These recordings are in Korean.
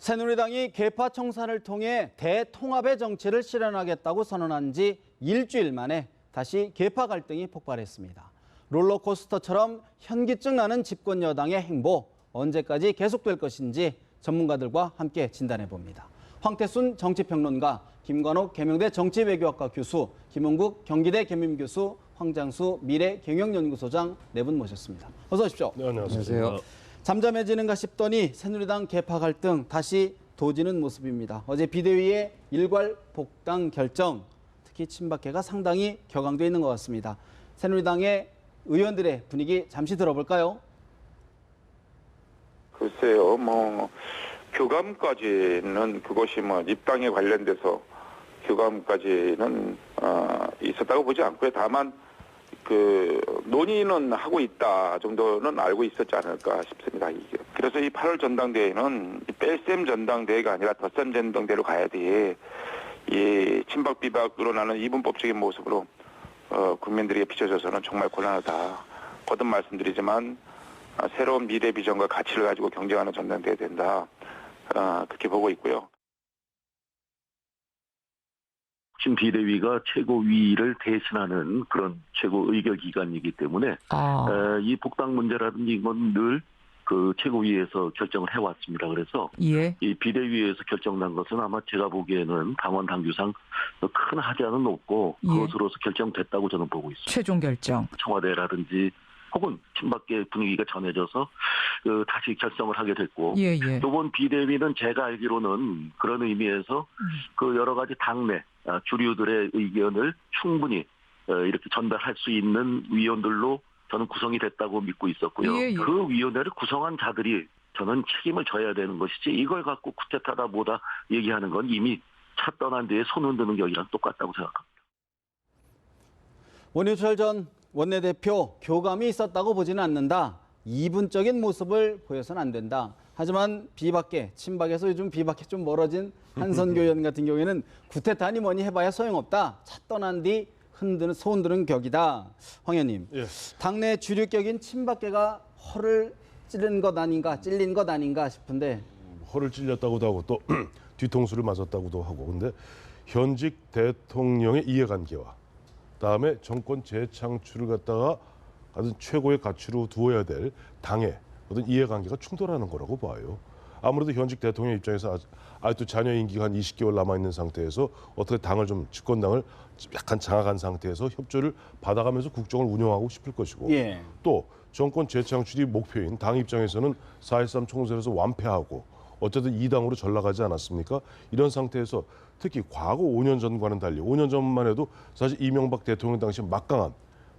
새누리당이 계파 청산을 통해 대통합의 정치를 실현하겠다고 선언한 지 일주일 만에 다시 계파 갈등이 폭발했습니다. 롤러코스터처럼 현기증 나는 집권 여당의 행보 언제까지 계속될 것인지 전문가들과 함께 진단해봅니다. 황태순 정치평론가, 김관옥 계명대 정치외교학과 교수, 김홍국 경기대 겸임교수, 황장수 미래경영연구소장 네 분 모셨습니다. 어서 오십시오. 네, 안녕하세요. 잠잠해지는가 싶더니 새누리당 계파 갈등 다시 도지는 모습입니다. 어제 비대위의 일괄 복당 결정, 특히 친박계가 상당히 격앙돼 있는 것 같습니다. 새누리당의 의원들의 분위기 잠시 들어볼까요? 글쎄요, 교감까지는 그것이 입당에 관련돼서 교감까지는 있었다고 보지 않고요. 다만 논의는 하고 있다 정도는 알고 있었지 않을까 싶습니다. 그래서 이 8월 전당대회는 뺄셈 전당대회가 아니라 덧셈 전당대회로 가야 돼. 이 친박 비박으로 나는 이분법적인 모습으로 국민들에게 비춰져서는 정말 곤란하다. 거듭 말씀드리지만 새로운 미래 비전과 가치를 가지고 경쟁하는 전당대회 된다. 그렇게 보고 있고요. 신 비대위가 최고위를 대신하는 그런 최고 의결기관이기 때문에 이 복당 문제라든지 이건 늘 그 최고위에서 결정을 해왔습니다. 그래서 이 비대위에서 결정난 것은 아마 제가 보기에는 당원 당규상 큰 하자는 없고 그것으로서 결정됐다고 저는 보고 있습니다. 최종 결정. 청와대라든지 혹은 친박계 분위기가 전해져서 다시 결정을 하게 됐고 이번 비대위는 제가 알기로는 그런 의미에서 여러 가지 당내 주류들의 의견을 충분히 이렇게 전달할 수 있는 위원들로 저는 구성이 됐다고 믿고 있었고요. 그 위원회를 구성한 자들이 저는 책임을 져야 되는 것이지 이걸 갖고 쿠데타다 뭐다 얘기하는 건 이미 차 떠난 뒤에 손 흔드는 격이랑 똑같다고 생각합니다. 원유철 전 원내대표, 교감이 있었다고 보지는 않는다. 이분적인 모습을 보여서는 안 된다. 하지만 비박계, 친박에서 요즘 비박계 좀 멀어진 한선교 의원 같은 경우에는 쿠데타니 뭐니 해봐야 소용없다. 차 떠난 뒤 손 드는 격이다. 황 의원님, 당내 주류격인 친박계가 허를 찔린 것 아닌가 싶은데. 허를 찔렸다고도 하고 또 뒤통수를 맞았다고도 하고. 근데 현직 대통령의 이해관계와 그다음에 정권 재창출을 갖다가 아주 최고의 가치로 두어야 될 당의 어떤 이해관계가 충돌하는 거라고 봐요. 아무래도 현직 대통령 입장에서 아직도 자녀 임기가 한 20개월 남아있는 상태에서 어떻게 당을 좀 집권당을 약간 장악한 상태에서 협조를 받아가면서 국정을 운영하고 싶을 것이고 또 정권 재창출이 목표인 당 입장에서는 4.13 총선에서 완패하고 어쨌든 2당으로 전락하지 않았습니까? 이런 상태에서 특히 과거 5년 전과는 달리 5년 전만 해도 사실 이명박 대통령 당시 막강한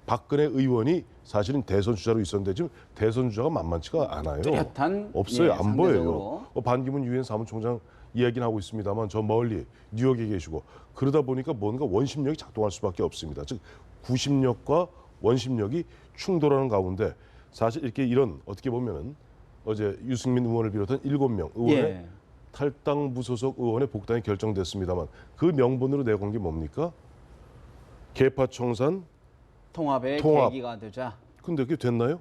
박근혜 의원이 사실은 대선 주자로 있었는데 지금 대선 주자가 만만치가 않아요. 뚜렷한, 없어요. 안 상대적으로. 보여요. 반기문 유엔 사무총장 이야기는 하고 있습니다만 저 멀리 뉴욕에 계시고 그러다 보니까 뭔가 원심력이 작동할 수밖에 없습니다. 즉 구심력과 원심력이 충돌하는 가운데 사실 이렇게 이런 어떻게 보면은 어제 유승민 의원을 비롯한 7명 의원의 탈당 무소속 의원의 복당이 결정됐습니다만 그 명분으로 내건 게 뭡니까? 계파 청산 통합의 계기가 되자. 근데 그게 됐나요?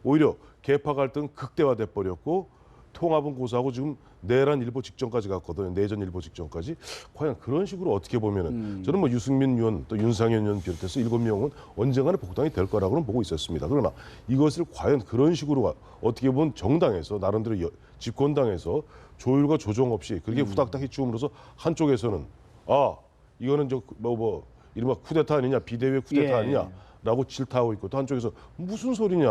오히려 계파 갈등 극대화돼 버렸고 통합은 고사하고 지금 내란 일보 직전까지 갔거든요. 내전 일보 직전까지. 과연 그런 식으로 어떻게 보면은 저는 유승민 의원 또 윤상현 의원 비롯해서 7명은 언젠가는 복당이 될 거라고는 보고 있었습니다. 그러나 이것을 과연 그런 식으로 어떻게 보면 정당에서 나름대로 집권당에서 조율과 조정 없이 그렇게 후닥닥 해치움으로써 한쪽에서는 이거는 이른바 쿠데타 아니냐, 비대위 쿠데타 아니냐라고 질타하고 있고 또 한쪽에서 무슨 소리냐,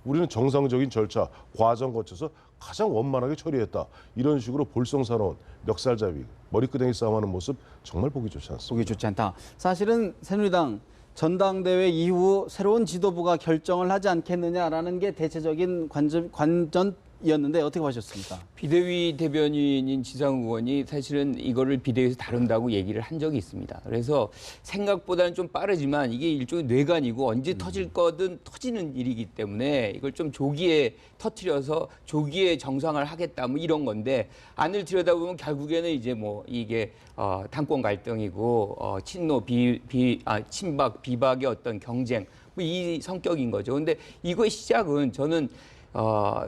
우리는 정상적인 절차, 과정 거쳐서 가장 원만하게 처리했다. 이런 식으로 볼썽사나운 멱살잡이, 머리끄댕이 싸움하는 모습 정말 보기 좋지 않습니다. 보기 좋지 않다. 사실은 새누리당 전당대회 이후 새로운 지도부가 결정을 하지 않겠느냐라는 게 대체적인 관전이었는데 어떻게 보셨습니까? 비대위 대변인인 지상 의원이 사실은 이거를 비대위에서 다룬다고 얘기를 한 적이 있습니다. 그래서 생각보다는 좀 빠르지만 이게 일종의 뇌관이고 언제 터질 거든 터지는 일이기 때문에 이걸 좀 조기에 터트려서 조기에 정상화를 하겠다 뭐 이런 건데 안을 들여다보면 결국에는 이제 이게 당권 갈등이고 친박 비박의 어떤 경쟁 이 성격인 거죠. 근데 이거의 시작은 저는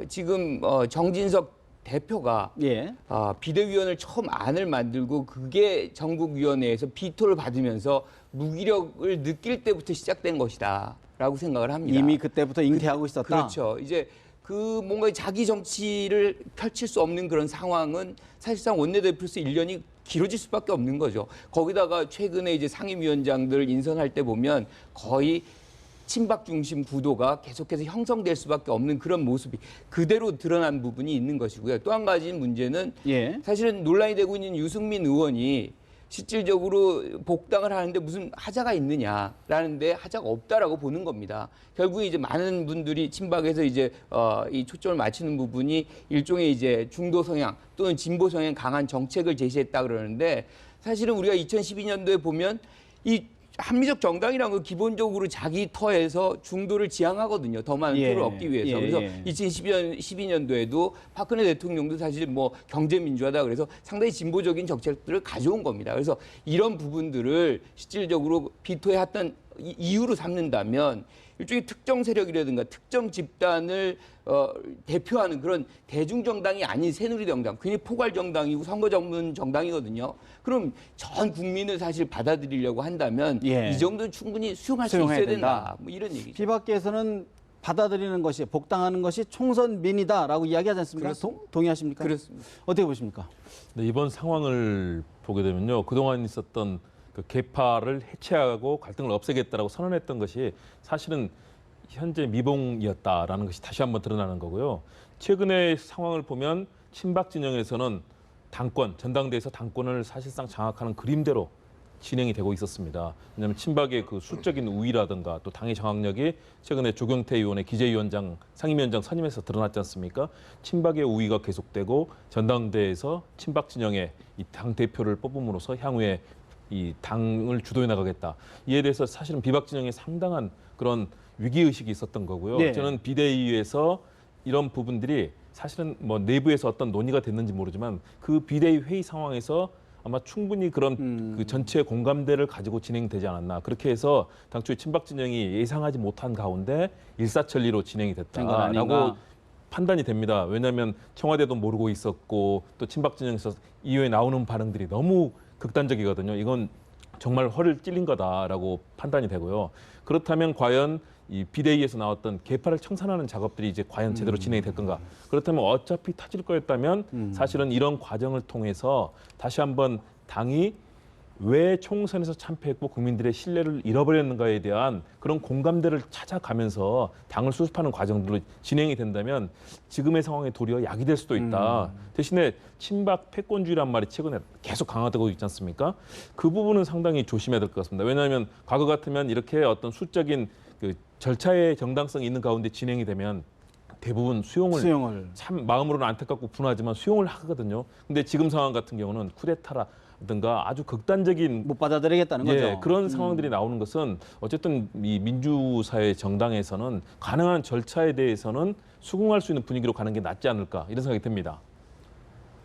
지금 정진석 대표가 예. 비대위원을 처음 안을 만들고 그게 전국위원회에서 비토를 받으면서 무기력을 느낄 때부터 시작된 것이다라고 생각을 합니다. 이미 그때부터 잉태하고 있었다. 그렇죠. 이제 그 뭔가 자기 정치를 펼칠 수 없는 그런 상황은 사실상 원내대표로서 1년이 길어질 수밖에 없는 거죠. 거기다가 최근에 이제 상임위원장들 인선할 때 보면 거의 친박 중심 구도가 계속해서 형성될 수밖에 없는 그런 모습이 그대로 드러난 부분이 있는 것이고요. 또 한 가지 문제는 예. 사실은 논란이 되고 있는 유승민 의원이 실질적으로 복당을 하는데 무슨 하자가 있느냐라는데 하자가 없다라고 보는 겁니다. 결국에 이제 많은 분들이 친박에서 이제 이 초점을 맞추는 부분이 일종의 이제 중도 성향 또는 진보 성향 강한 정책을 제시했다 그러는데 사실은 우리가 2012년도에 보면 이 합리적 정당이라는 건 기본적으로 자기 터에서 중도를 지향하거든요. 더 많은 표를 얻기 위해서. 그래서 2012년도에도 박근혜 대통령도 사실 뭐 경제민주화다 그래서 상당히 진보적인 정책들을 가져온 겁니다. 그래서 이런 부분들을 실질적으로 비토해왔던 이유로 삼는다면 일종의 특정 세력이라든가 특정 집단을 대표하는 그런 대중정당이 아닌 새누리정당, 괜히 포괄정당이고 선거 전문 정당이거든요. 그럼 전 국민을 사실 받아들이려고 한다면 이 정도는 충분히 수용할 수 있어야 된다. 뭐 이런 얘기죠. 비박계에서는 받아들이는 것이 복당하는 것이 총선민이다라고 이야기하지 않습니까? 동의하십니까? 그렇습니다. 어떻게 보십니까? 네, 이번 상황을 보게 되면요. 그동안 있었던 그 계파를 해체하고 갈등을 없애겠다라고 선언했던 것이 사실은 현재 미봉이었다라는 것이 다시 한번 드러나는 거고요. 최근의 상황을 보면 친박 진영에서는 당권, 전당대회에서 당권을 사실상 장악하는 그림대로 진행이 되고 있었습니다. 왜냐하면 친박의 그 수적인 우위라든가 또 당의 장악력이 최근에 조경태 의원의 기재위원장, 상임위원장 선임에서 드러났지 않습니까? 친박의 우위가 계속되고 전당대회에서 친박 진영의 이 당 대표를 뽑음으로써 향후에 이 당을 주도해 나가겠다. 이에 대해서 사실은 비박 진영에 상당한 그런 위기의식이 있었던 거고요. 네. 저는 비대위에서 이런 부분들이 사실은 뭐 내부에서 어떤 논의가 됐는지 모르지만 그 비대위 회의 상황에서 아마 충분히 그런 그 전체 공감대를 가지고 진행되지 않았나. 그렇게 해서 당초에 친박 진영이 예상하지 못한 가운데 일사천리로 진행이 됐다라고 판단이 됩니다. 왜냐하면 청와대도 모르고 있었고 또 친박 진영에서 이후에 나오는 반응들이 너무 극단적이거든요. 이건 정말 허를 찔린 거다라고 판단이 되고요. 그렇다면 과연 이 비대위에서 나왔던 계파를 청산하는 작업들이 이제 과연 제대로 진행이 될 건가? 그렇다면 어차피 터질 거였다면 사실은 이런 과정을 통해서 다시 한번 당이 왜 총선에서 참패했고 국민들의 신뢰를 잃어버렸는가에 대한 그런 공감대를 찾아가면서 당을 수습하는 과정들로 진행이 된다면 지금의 상황에 도리어 약이 될 수도 있다. 대신에 친박 패권주의란 말이 최근에 계속 강화되고 있지 않습니까? 그 부분은 상당히 조심해야 될 것 같습니다. 왜냐하면 과거 같으면 이렇게 어떤 수적인 그 절차의 정당성이 있는 가운데 진행이 되면 대부분 수용을 참 마음으로는 안타깝고 분하지만 수용을 하거든요. 근데 지금 상황 같은 경우는 쿠데타라든가 아주 극단적인 못 받아들이겠다는 거죠. 그런 상황들이 나오는 것은 어쨌든 이 민주사회 정당에서는 가능한 절차에 대해서는 수긍할 수 있는 분위기로 가는 게 낫지 않을까 이런 생각이 듭니다.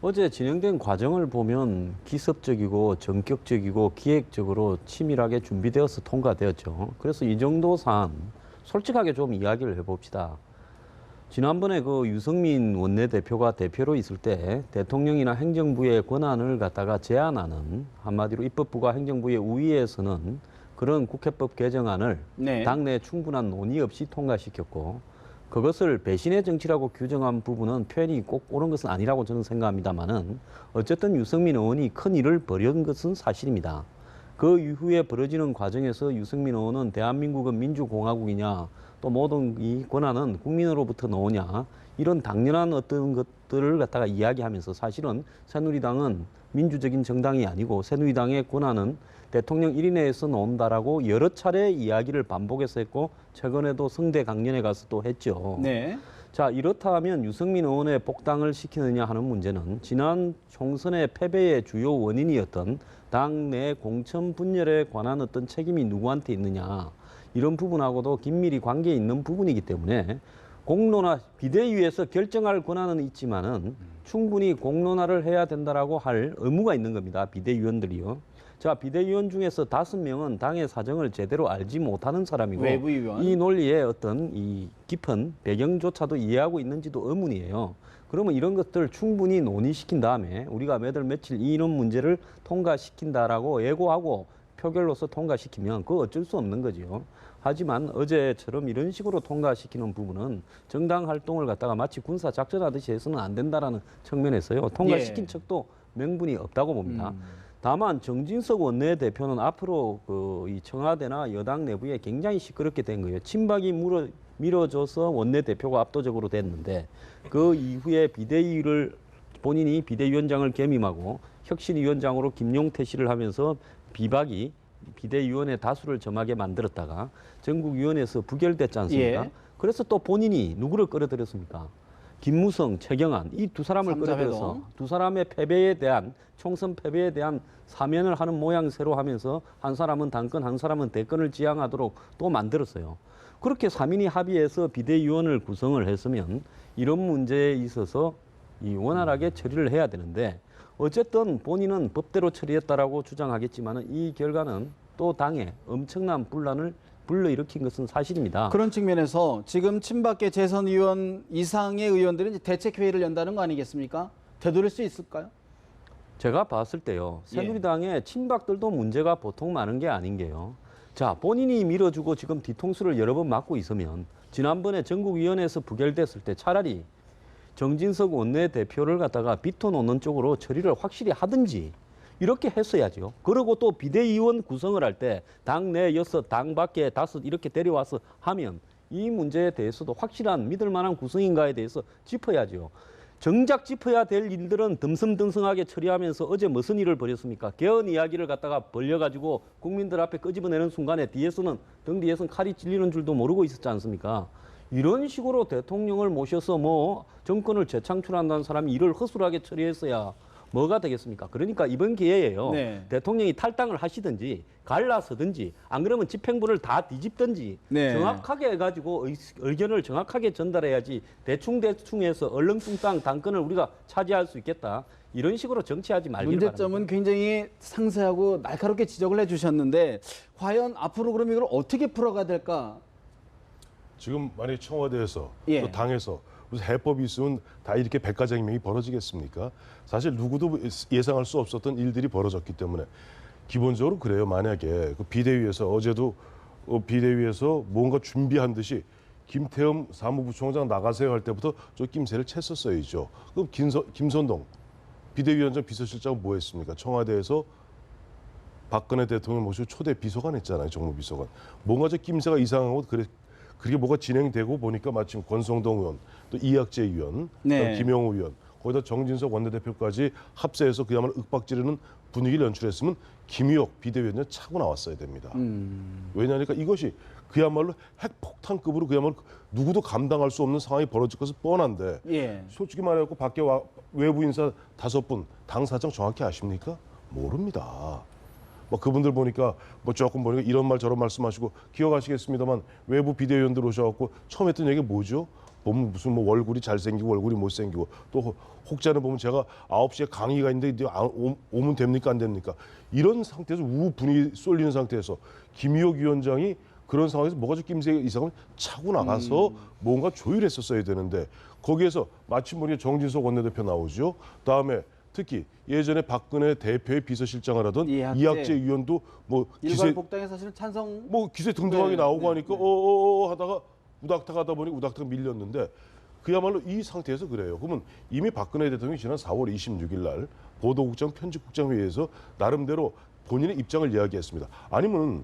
어제 진행된 과정을 보면 기습적이고 전격적이고 기획적으로 치밀하게 준비되어서 통과되었죠. 그래서 이 정도 사안 솔직하게 좀 이야기를 해봅시다. 지난번에 그 유승민 원내대표가 대표로 있을 때 대통령이나 행정부의 권한을 갖다가 제한하는 한마디로 입법부가 행정부의 우위에서는 그런 국회법 개정안을 당내 충분한 논의 없이 통과시켰고 그것을 배신의 정치라고 규정한 부분은 표현이 꼭 옳은 것은 아니라고 저는 생각합니다만은 어쨌든 유승민 의원이 큰 일을 벌인 것은 사실입니다. 그 이후에 벌어지는 과정에서 유승민 의원은 대한민국은 민주공화국이냐 또 모든 이 권한은 국민으로부터 나오냐 이런 당연한 어떤 것들을 갖다가 이야기하면서 사실은 새누리당은 민주적인 정당이 아니고 새누리당의 권한은 대통령 1인에서 나온다라고 여러 차례 이야기를 반복해서 했고 최근에도 성대 강연에 가서 또 했죠. 네. 자, 이렇다면 유승민 의원의 복당을 시키느냐 하는 문제는 지난 총선의 패배의 주요 원인이었던 당내 공천 분열에 관한 어떤 책임이 누구한테 있느냐 이런 부분하고도 긴밀히 관계 있는 부분이기 때문에 공론화 비대위에서 결정할 권한은 있지만은 충분히 공론화를 해야 된다라고 할 의무가 있는 겁니다. 비대위원들이요. 자, 비대위원 중에서 5명은 당의 사정을 제대로 알지 못하는 사람이고 외부위원. 이 논리의 어떤 이 깊은 배경조차도 이해하고 있는지도 의문이에요. 그러면 이런 것들 충분히 논의시킨 다음에 우리가 몇 월 며칠 이런 문제를 통과시킨다라고 예고하고 표결로서 통과시키면 그거 어쩔 수 없는 거죠. 하지만 어제처럼 이런 식으로 통과시키는 부분은 정당 활동을 갖다가 마치 군사 작전하듯이 해서는 안 된다라는 측면에서요. 통과시킨 예. 척도 명분이 없다고 봅니다. 다만 정진석 원내대표는 앞으로 이 청와대나 여당 내부에 굉장히 시끄럽게 된 거예요. 친박이 밀어줘서 원내대표가 압도적으로 됐는데 그 이후에 본인이 비대위원장을 겸임하고 혁신위원장으로 김용태 씨를 하면서 비박이 비대위원회 다수를 점하게 만들었다가 전국위원회에서 부결됐지 않습니까? 예. 그래서 또 본인이 누구를 끌어들였습니까? 김무성, 최경환 이 두 사람을 삼자회동. 끌어들여서 두 사람의 패배에 대한 총선 패배에 대한 사면을 하는 모양새로 하면서 한 사람은 당권, 한 사람은 대권을 지향하도록 또 만들었어요. 그렇게 3인이 합의해서 비대위원을 구성을 했으면 이런 문제에 있어서 원활하게 처리를 해야 되는데 어쨌든 본인은 법대로 처리했다라고 주장하겠지만 이 결과는 또 당에 엄청난 분란을 불러일으킨 것은 사실입니다. 그런 측면에서 지금 친박계 재선의원 이상의 의원들은 이제 대책회의를 연다는 거 아니겠습니까? 되돌릴 수 있을까요? 제가 봤을 때요. 새누리당의 친박들도 문제가 보통 많은 게 아닌 게요. 자, 본인이 밀어주고 지금 뒤통수를 여러 번 맞고 있으면 지난번에 전국위원회에서 부결됐을 때 차라리 정진석 원내대표를 갖다가 비토놓는 쪽으로 처리를 확실히 하든지 이렇게 했어야죠. 그리고 또 비대위원 구성을 할 때 당내 6, 당 밖에 5 이렇게 데려와서 하면 이 문제에 대해서도 확실한 믿을 만한 구성인가에 대해서 짚어야죠. 정작 짚어야 될 일들은 듬성듬성하게 처리하면서 어제 무슨 일을 벌였습니까? 개헌 이야기를 갖다가 벌려가지고 국민들 앞에 끄집어내는 순간에 등 뒤에서는 칼이 찔리는 줄도 모르고 있었지 않습니까? 이런 식으로 대통령을 모셔서 정권을 재창출한다는 사람이 일을 허술하게 처리했어야 뭐가 되겠습니까? 그러니까 이번 기회에요. 네. 대통령이 탈당을 하시든지 갈라서든지 안 그러면 집행부를 다 뒤집든지 네. 정확하게 해가지고 의견을 정확하게 전달해야지 대충해서 얼렁뚱땅 당권을 우리가 차지할 수 있겠다. 이런 식으로 정치하지 말기를 문제점은 바랍니다. 굉장히 상세하고 날카롭게 지적을 해주셨는데 과연 앞으로 그럼 이걸 어떻게 풀어가야 될까? 지금 만약에 청와대에서 예. 또 당에서 무슨 해법이 있으면 다 이렇게 백가쟁명이 벌어지겠습니까? 사실 누구도 예상할 수 없었던 일들이 벌어졌기 때문에 기본적으로 그래요. 만약에 그 비대위에서 어제도 비대위에서 뭔가 준비한 듯이 김태흠 사무부총장 나가세요 할 때부터 저 낌새를 챘었어야죠. 그럼 김선동 비대위원장 비서실장은 뭐 했습니까? 청와대에서 박근혜 대통령 모시고 초대 비서관 했잖아요. 정무비서관. 뭔가 저 낌새가 이상하고 그게 뭐가 진행되고 보니까 마침 권성동 의원, 또 이학재 의원, 네. 김영우 의원, 거기다 정진석 원내대표까지 합세해서 그야말로 윽박지르는 분위기를 연출했으면 김의옥 비대위원장 차고 나왔어야 됩니다. 왜냐하니까 이것이 그야말로 핵폭탄급으로 그야말로 누구도 감당할 수 없는 상황이 벌어질 것은 뻔한데 예. 솔직히 말해서 밖에 외부 인사 5분 당사정 정확히 아십니까? 모릅니다. 뭐 그분들 보니까 조금 보니까 이런 말 저런 말씀하시고 기억하시겠습니다만 외부 비대위원들 오셔갖고 처음 했던 얘기가 뭐죠? 보면 무슨 얼굴이 잘생기고 얼굴이 못생기고 또 혹자는 보면 제가 9시에 강의가 있는데 이제 오면 됩니까 안 됩니까? 이런 상태에서 우후 분위기 쏠리는 상태에서 김의옥 위원장이 그런 상황에서 뭐가 좀 낌새 이상을 차고 나가서 뭔가 조율했었어야 되는데 거기에서 마침 보니까 정진석 원내대표 나오죠. 다음에 특히 예전에 박근혜 대표의 비서실장을 하던 이학재 의원도 일괄 복당에 사실은 찬성 기세 등등하게 나오고 하니까 하다가 우닥탁 하다 보니 우닥탁 밀렸는데 그야말로 이 상태에서 그래요. 그러면 이미 박근혜 대통령이 지난 4월 26일 날 보도국장 편집국장회의에서 나름대로 본인의 입장을 이야기했습니다. 아니면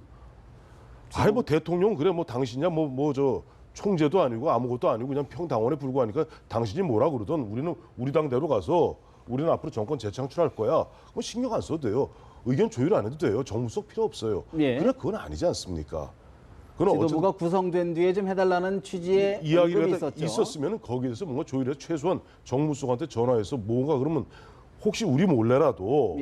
대통령 그래 당신이야 저 총재도 아니고 아무것도 아니고 그냥 평당원에 불과하니까 당신이 뭐라 그러던 우리는 우리 당대로 가서 우리는 앞으로 정권 재창출할 거야. 그럼 신경 안 써도 돼요. 의견 조율 안 해도 돼요. 정무석 필요 없어요. 예. 그러나 그건 아니지 않습니까? 지도부가 구성된 뒤에 좀 해달라는 취지의 이야기가 있었으면 거기에서 뭔가 조율해서 최소한 정무수석한테 전화해서 뭔가 그러면 혹시 우리 몰래라도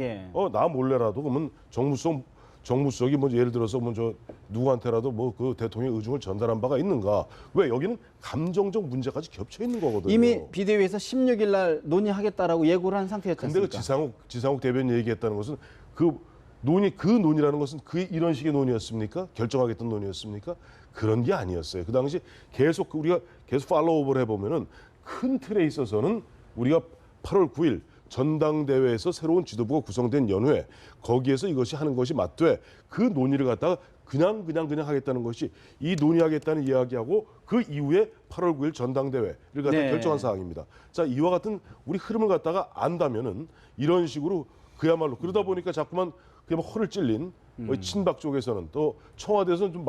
나 몰래라도 그러면 정무수석이 예를 들어서 저 누구한테라도 그 대통령의 의중을 전달한 바가 있는가? 왜 여기는 감정적 문제까지 겹쳐 있는 거거든요. 이미 비대위에서 16일 날 논의하겠다라고 예고를 한 상태였지 근데 않습니까? 지상욱 대변인 얘기했다는 것은 그 논의라는 것은 이런 식의 논의였습니까? 결정하겠다는 논의였습니까? 그런 게 아니었어요. 그 당시 우리가 계속 팔로우업을 해보면은 큰 틀에 있어서는 우리가 8월 9일 전당대회에서 새로운 지도부가 구성된 연후에 거기에서 이것이 하는 것이 맞되 그 논의를 갖다가 그냥 하겠다는 것이 이 논의하겠다는 이야기하고 그 이후에 8월 9일 전당대회를 갖다 네. 결정한 사항입니다. 자, 이와 같은 우리 흐름을 갖다가 안다면은 이런 식으로 그야말로 그러다 보니까 자꾸만 그냥 허를 찔린 친박 쪽에서는 또 청와대에서는 좀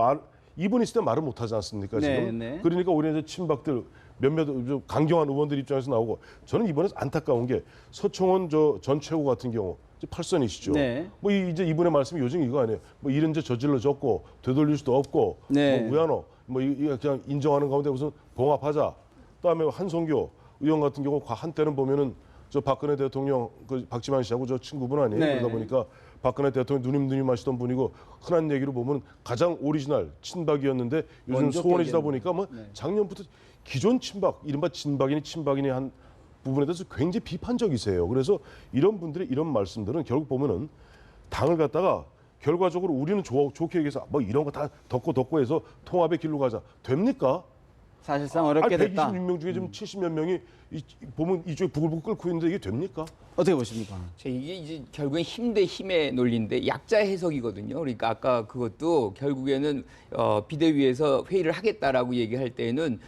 이분 있을 때 말을 못 하지 않습니까 지금? 네. 그러니까 우리 이제 친박들 몇몇 좀 강경한 의원들 입장에서 나오고 저는 이번에 안타까운 게 서청원 전 최고 같은 경우 8선이시죠. 네. 뭐 이제 이분의 말씀이 요즘 이거 아니에요. 뭐 이런 이제 저질러졌고 되돌릴 수도 없고 네. 뭐 우야노 뭐 이거 그냥 인정하는 가운데 무슨 봉합하자. 그다음에 한송교 의원 같은 경우 한때는 보면은 저 박근혜 대통령 그 박지만 씨하고 저 친구분 아니에요. 네. 그러다 보니까 박근혜 대통령 누님 하시던 분이고 흔한 얘기로 보면 가장 오리지널 친박이었는데 요즘 소원해지다 보니까 뭐 작년부터 기존 친박 이른바 진박이니 친박이니 한 부분에 대해서 굉장히 비판적이세요. 그래서 이런 분들의 이런 말씀들은 결국 보면은 당을 갖다가 결과적으로 우리는 좋게 얘기해서 뭐 이런 거 다 덮고 해서 통합의 길로 가자. 됩니까? 사실상 어렵게 됐다. 126명 중에 지금 70몇 명이 보면 이쪽에 부글부글 끓고 있는데 이게 됩니까? 어떻게 보십니까? 이게 이제 결국엔 힘 대 힘의 논리인데 약자 해석이거든요. 그러니까 아까 그것도 결국에는 비대위에서 회의를 하겠다라고 얘기할 때는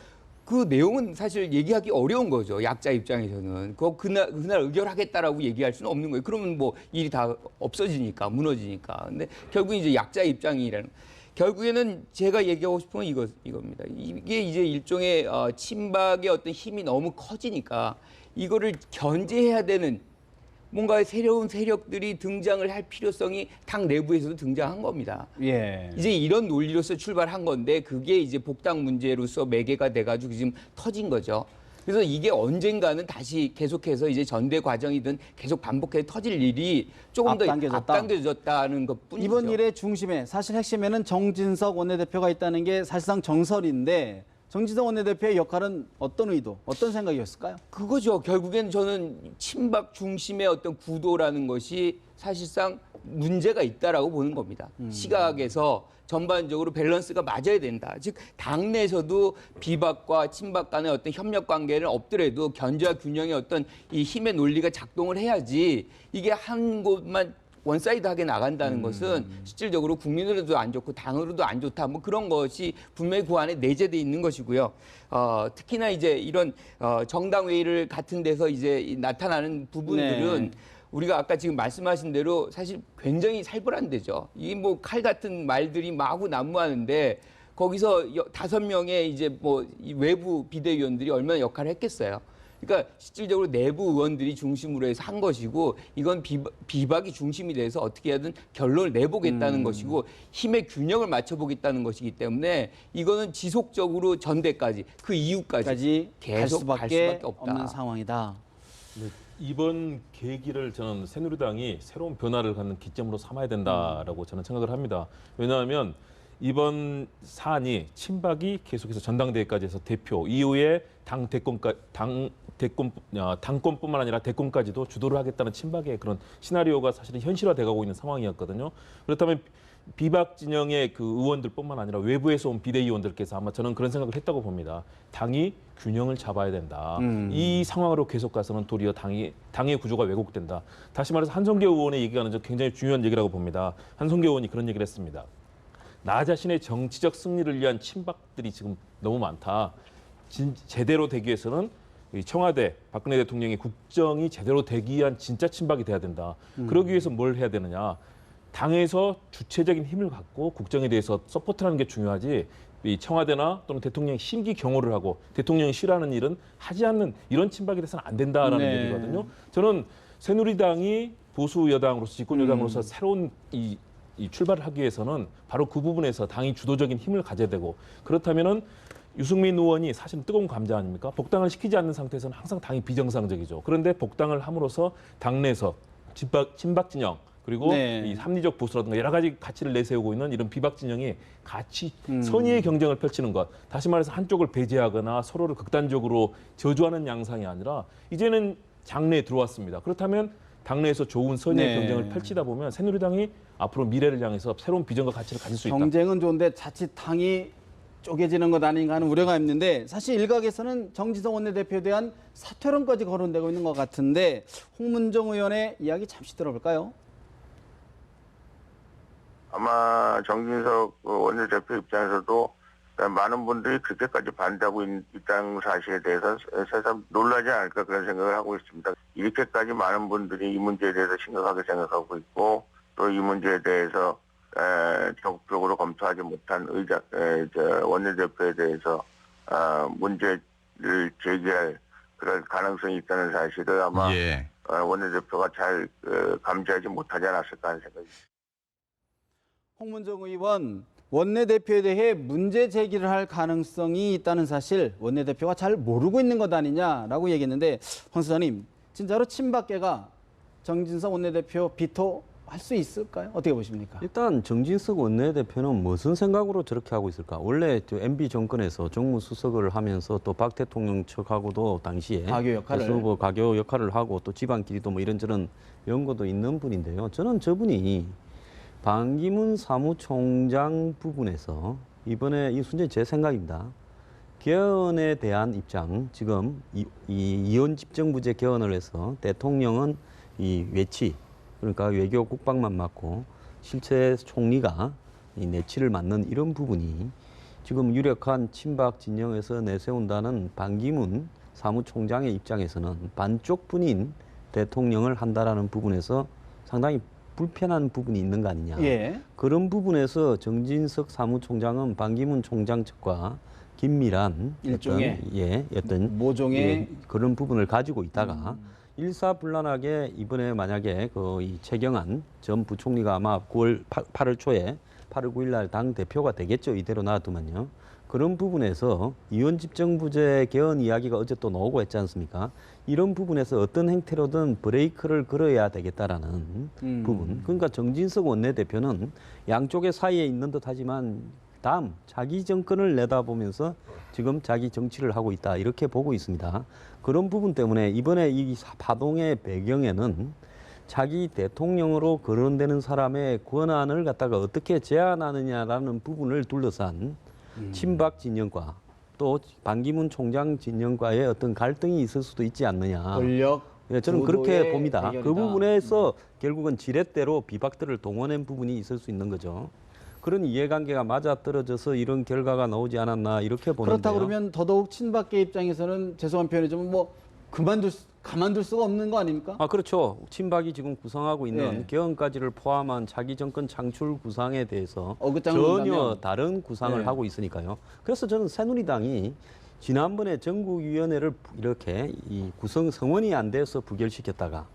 그 내용은 사실 얘기하기 어려운 거죠. 약자 입장에서는. 그날 의결하겠다라고 얘기할 수는 없는 거예요. 그러면 뭐 일이 다 없어지니까, 무너지니까. 근데 결국 이제 약자 입장이라는. 결국에는 제가 얘기하고 싶은 건 이겁니다. 이게 이제 일종의 친박의 어떤 힘이 너무 커지니까 이거를 견제해야 되는 뭔가 새로운 세력들이 등장을 할 필요성이 당 내부에서도 등장한 겁니다. 예. 이제 이런 논리로서 출발한 건데 그게 이제 복당 문제로서 매개가 돼가지고 지금 터진 거죠. 그래서 이게 언젠가는 다시 계속해서 이제 전대 과정이든 계속 반복해서 터질 일이 조금 더 앞당겨졌다는 것뿐이죠. 이번 일의 중심에 사실 핵심에는 정진석 원내대표가 있다는 게 사실상 정설인데 정진석 원내대표의 역할은 어떤 의도, 어떤 생각이었을까요? 그거죠. 결국엔 저는 친박 중심의 어떤 구도라는 것이 사실상 문제가 있다라고 보는 겁니다. 시각에서 전반적으로 밸런스가 맞아야 된다. 즉 당내에서도 비박과 친박 간의 어떤 협력 관계를 없더라도 견제와 균형의 어떤 이 힘의 논리가 작동을 해야지 이게 한 곳만 원사이드하게 나간다는 것은 실질적으로 국민으로도 안 좋고 당으로도 안 좋다. 뭐 그런 것이 분명히 그 안에 내재돼 있는 것이고요. 특히나 이제 이런 정당 회의를 같은 데서 이제 나타나는 부분들은 네. 우리가 아까 지금 말씀하신 대로 사실 굉장히 살벌한데죠. 이 뭐 칼 같은 말들이 마구 난무하는데 거기서 5명의 이제 뭐 외부 비대위원들이 얼마나 역할을 했겠어요. 그러니까 실질적으로 내부 의원들이 중심으로 해서 한 것이고 이건 비박이 중심이 돼서 어떻게 하든 결론을 내보겠다는 것이고 힘의 균형을 맞춰보겠다는 것이기 때문에 이거는 지속적으로 전대까지 그 이후까지 계속 갈 수밖에 없다. 없는 상황이다. 이번 계기를 저는 새누리당이 새로운 변화를 갖는 기점으로 삼아야 된다라고 저는 생각을 합니다. 왜냐하면 이번 사안이 친박이 계속해서 전당대회까지 해서 대표 이후에 당권뿐만 아니라 대권까지도 주도를 하겠다는 친박의 그런 시나리오가 사실은 현실화돼가고 있는 상황이었거든요. 그렇다면 비박 진영의 그 의원들뿐만 아니라 외부에서 온 비대위원들께서 아마 저는 그런 생각을 했다고 봅니다. 당이 균형을 잡아야 된다. 이 상황으로 계속 가서는 도리어 당의 구조가 왜곡된다. 다시 말해서 한성교 의원의 얘기가 굉장히 중요한 얘기라고 봅니다. 한성교 의원이 그런 얘기를 했습니다. 나 자신의 정치적 승리를 위한 친박들이 지금 너무 많다. 제대로 되기 위해서는 청와대, 박근혜 대통령의 국정이 제대로 되기 위한 진짜 친박이 돼야 된다. 그러기 위해서 뭘 해야 되느냐. 당에서 주체적인 힘을 갖고 국정에 대해서 서포트하는 게 중요하지 이 청와대나 또는 대통령이 심기 경호를 하고 대통령이 싫어하는 일은 하지 않는 이런 친박이 돼서는 안 된다라는 얘기거든요. 저는 새누리당이 보수 여당으로서 집권 여당으로서 새로운 이 출발을 하기 위해서는 바로 그 부분에서 당이 주도적인 힘을 가져야 되고 그렇다면은 유승민 의원이 사실은 뜨거운 감자 아닙니까? 복당을 시키지 않는 상태에서는 항상 당이 비정상적이죠. 그런데 복당을 함으로써 당내에서 친박 진영 그리고 이 합리적 보수라든가 여러 가지 가치를 내세우고 있는 이런 비박 진영이 같이 선의의 경쟁을 펼치는 것. 다시 말해서 한쪽을 배제하거나 서로를 극단적으로 저주하는 양상이 아니라 이제는 장내에 들어왔습니다. 그렇다면 당내에서 좋은 선의의 경쟁을 펼치다 보면 새누리당이 앞으로 미래를 향해서 새로운 비전과 가치를 가질 수 있다. 경쟁은 좋은데 자칫 당이 쪼개지는 것 아닌가 하는 우려가 있는데 사실 일각에서는 정진석 원내대표에 대한 사퇴론까지 거론되고 있는 것 같은데 홍문정 의원의 이야기 잠시 들어볼까요? 아마 정진석 원내대표 입장에서도 많은 분들이 그렇게까지 반대하고 있다는 사실에 대해서 새삼 놀라지 않을까 그런 생각을 하고 있습니다. 이렇게까지 많은 분들이 이 문제에 대해서 심각하게 생각하고 있고 또 이 문제에 대해서 적극적으로 검토하지 못한 원내대표에 대해서 문제를 제기할 그런 가능성이 있다는 사실을 아마 원내대표가 잘 감지하지 못하지 않았을까 하는 생각입니다. 홍문정 의원, 원내대표에 대해 문제 제기를 할 가능성이 있다는 사실 원내대표가 잘 모르고 있는 것 아니냐라고 얘기했는데 황 수사님, 진짜로 친박계가 정진석 원내대표 비토할 수 있을까요? 어떻게 보십니까? 일단 정진석 원내대표는 무슨 생각으로 저렇게 하고 있을까? 원래 MB 정권에서 정무수석을 하면서 또 박 대통령 측하고도 당시에 가교 역할을 하고 또 집안끼리도 뭐 이런저런 연고도 있는 분인데요. 저는 저분이 반기문 사무총장 부분에서 이번에 이 순전히 제 생각입니다. 개헌에 대한 입장, 지금 이원 집정부제 개헌을 해서 대통령은 이 외치, 그러니까 외교 국방만 맡고 실제 총리가 이 내치를 맡는 이런 부분이 지금 유력한 친박 진영에서 내세운다는 반기문 사무총장의 입장에서는 반쪽뿐인 대통령을 한다라는 부분에서 상당히 불편한 부분이 있는 거 아니냐. 그런 부분에서 정진석 사무총장은 반기문 총장 측과 긴밀한 어떤 모종의 그런 부분을 가지고 있다가 일사불란하게 이번에 만약에 이 최경환 전 부총리가 아마 8월 초에 8월 9일 날 당 대표가 되겠죠. 이대로 놔두면요. 그런 부분에서 이원 집정부제 개헌 이야기가 어제 또 나오고 했지 않습니까? 이런 부분에서 어떤 행태로든 브레이크를 걸어야 되겠다라는 부분. 그러니까 정진석 원내대표는 양쪽의 사이에 있는 듯 하지만 다음 자기 정권을 내다보면서 지금 자기 정치를 하고 있다. 이렇게 보고 있습니다. 그런 부분 때문에 이번에 이 파동의 배경에는 자기 대통령으로 거론되는 사람의 권한을 갖다가 어떻게 제한하느냐라는 부분을 둘러싼 친박 진영과 또 반기문 총장 진영과의 어떤 갈등이 있을 수도 있지 않느냐. 저는 그렇게 봅니다. 대결이다. 그 부분에서 결국은 지렛대로 비박들을 동원한 부분이 있을 수 있는 거죠. 그런 이해관계가 맞아떨어져서 이런 결과가 나오지 않았나 이렇게 보는데요. 그렇다 그러면 더더욱 친박계 입장에서는 죄송한 표현이지만 뭐 가만둘 수가 없는 거 아닙니까? 그렇죠. 친박이 지금 구성하고 있는 개헌까지를 포함한 자기 정권 창출 구상에 대해서 전혀 다른 구상을 하고 있으니까요. 그래서 저는 새누리당이 지난번에 전국위원회를 이렇게 이 구성 성원이 안 돼서 부결시켰다가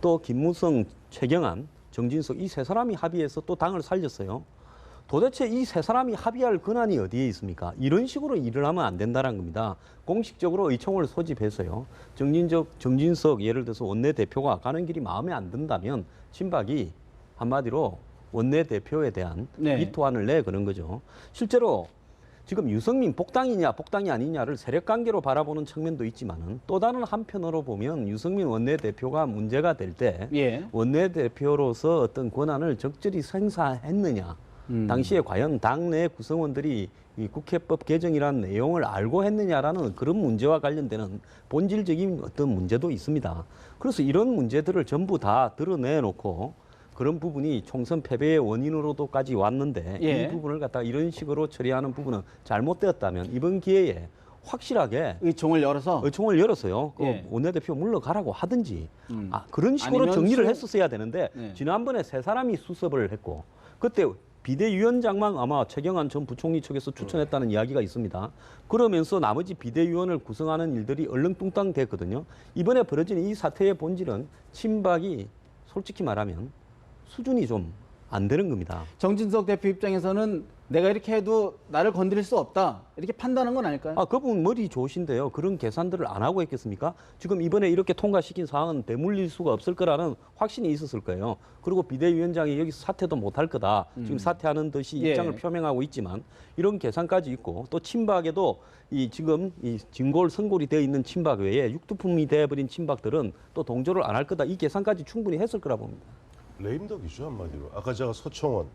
또 김무성, 최경환, 정진석 이 세 사람이 합의해서 또 당을 살렸어요. 도대체 이 세 사람이 합의할 권한이 어디에 있습니까? 이런 식으로 일을 하면 안 된다는 겁니다. 공식적으로 의총을 소집해서요. 정진석 예를 들어서 원내대표가 가는 길이 마음에 안 든다면 친박이 한마디로 원내대표에 대한 비토안을 내 그런 거죠. 실제로 지금 유승민 복당이냐 복당이 아니냐를 세력관계로 바라보는 측면도 있지만은 또 다른 한편으로 보면 유승민 원내대표가 문제가 될 때 원내대표로서 어떤 권한을 적절히 행사했느냐. 당시에 과연 당내 구성원들이 이 국회법 개정이라는 내용을 알고 했느냐라는 그런 문제와 관련되는 본질적인 어떤 문제도 있습니다. 그래서 이런 문제들을 전부 다 드러내놓고 그런 부분이 총선 패배의 원인으로도까지 왔는데 이 부분을 갖다가 이런 식으로 처리하는 부분은 잘못되었다면 이번 기회에 확실하게 의총을 열어서요. 원내대표 물러가라고 하든지 그런 식으로 정리를 했었어야 되는데 지난번에 세 사람이 수습을 했고 그때 비대위원장만 아마 최경환 전 부총리 측에서 추천했다는 이야기가 있습니다. 그러면서 나머지 비대위원을 구성하는 일들이 얼렁뚱땅 됐거든요. 이번에 벌어진 이 사태의 본질은 친박이 솔직히 말하면 수준이 좀 안 되는 겁니다. 정진석 대표 입장에서는 내가 이렇게 해도 나를 건드릴 수 없다. 이렇게 판단한 건 아닐까요? 그분 머리 좋으신데요. 그런 계산들을 안 하고 했겠습니까? 지금 이번에 이렇게 통과시킨 사항은 되물릴 수가 없을 거라는 확신이 있었을 거예요. 그리고 비대위원장이 여기서 사퇴도 못할 거다. 지금 사퇴하는 듯이 입장을 표명하고 있지만 이런 계산까지 있고 또 친박에도 지금 이 진골 선골이 되어 있는 친박 외에 육두품이 되어버린 친박들은 또 동조를 안 할 거다. 이 계산까지 충분히 했을 거라 봅니다. 레임덕이죠 한마디로. 아까 제가 서청원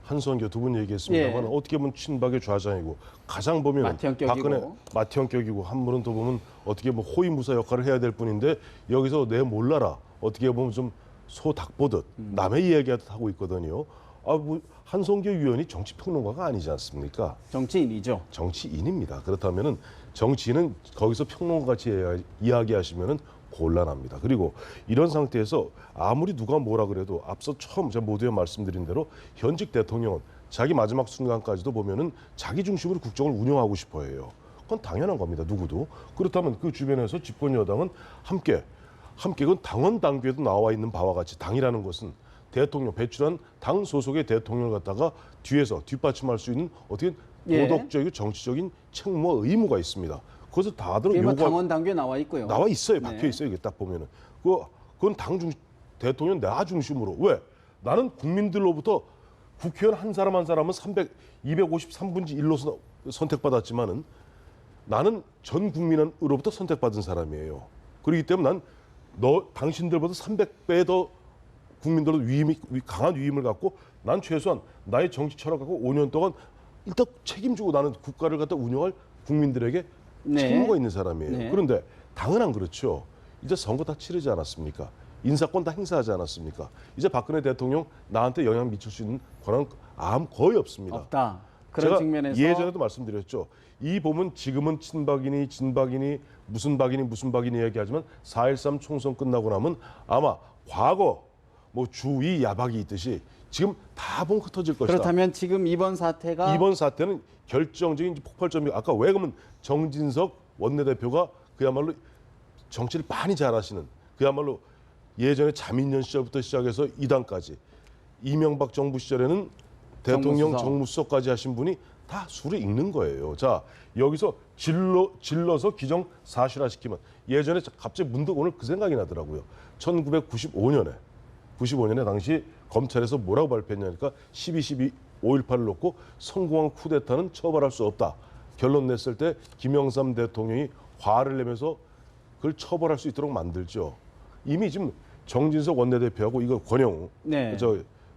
한성교 두 분 얘기했습니다만 어떻게 보면 친박의 좌장이고 가장 보면 박근혜 마티형격이고 한 분은 또 보면 어떻게 보면 호위무사 역할을 해야 될 분인데 여기서 내 몰라라 어떻게 보면 좀 소 닭 보듯 남의 이야기하듯 하고 있거든요. 뭐 한성교 의원이 정치평론가가 아니지 않습니까? 정치인이죠. 정치인입니다. 그렇다면은 정치인은 거기서 평론가같이 이야기하시면은 곤란합니다. 그리고 이런 상태에서 아무리 누가 뭐라 그래도 앞서 처음 제가 모두에 말씀드린 대로 현직 대통령은 자기 마지막 순간까지도 보면은 자기 중심으로 국정을 운영하고 싶어 해요. 그건 당연한 겁니다. 누구도. 그렇다면 그 주변에서 집권 여당은 함께 그건 당원 당규에도 나와 있는 바와 같이 당이라는 것은 대통령 배출한 당 소속의 대통령을 갖다가 뒤에서 뒷받침할 수 있는 어떻게 도덕적이고 정치적인 책무와 의무가 있습니다. 그것을 다들 요구 당원 당규에 나와 있고요. 나와 있어요. 박혀 있어요. 이게 딱 보면은 그건 대통령 나 중심으로 왜 나는 국민들로부터 국회의원 한 사람 한 사람은 253분지 1로 선택받았지만은 나는 전 국민으로부터 선택받은 사람이에요. 그렇기 때문에 난 당신들보다 300배 더 국민들로 강한 위임을 갖고 난 최소한 나의 정치 철학 갖고 5년 동안 일단 책임지고 나는 국가를 갖다 운영할 국민들에게 책무가 있는 사람이에요. 그런데 당은 안 그렇죠. 이제 선거 다 치르지 않았습니까? 인사권 다 행사하지 않았습니까? 이제 박근혜 대통령 나한테 영향 미칠 수 있는 권한 거의 없습니다. 없다. 그런 제가 측면에서 예전에도 말씀드렸죠. 이 보면 지금은 친박이니 진박이니 무슨 박이니 얘기하지만 4.13 총선 끝나고 나면 아마 과거 뭐 주위 야박이 있듯이 지금 다 봉 흩어질 것이다. 그렇다면 지금 이번 사태는 결정적인 폭발점이 아까 왜 그러면 정진석 원내대표가 그야말로 정치를 많이 잘하시는 그야말로 예전에 자민련 시절부터 시작해서 이당까지 이명박 정부 시절에는 대통령 정무수석까지 하신 분이 다 수를 읽는 거예요. 자 여기서 질러서 기정사실화시키면 예전에 갑자기 문득 오늘 그 생각이 나더라고요. 1995년에 당시 검찰에서 뭐라고 발표했냐니까 12.12 5.18을 놓고 성공한 쿠데타는 처벌할 수 없다. 결론 냈을 때 김영삼 대통령이 화를 내면서 그걸 처벌할 수 있도록 만들죠. 이미 지금 정진석 원내대표하고 이거 권영우,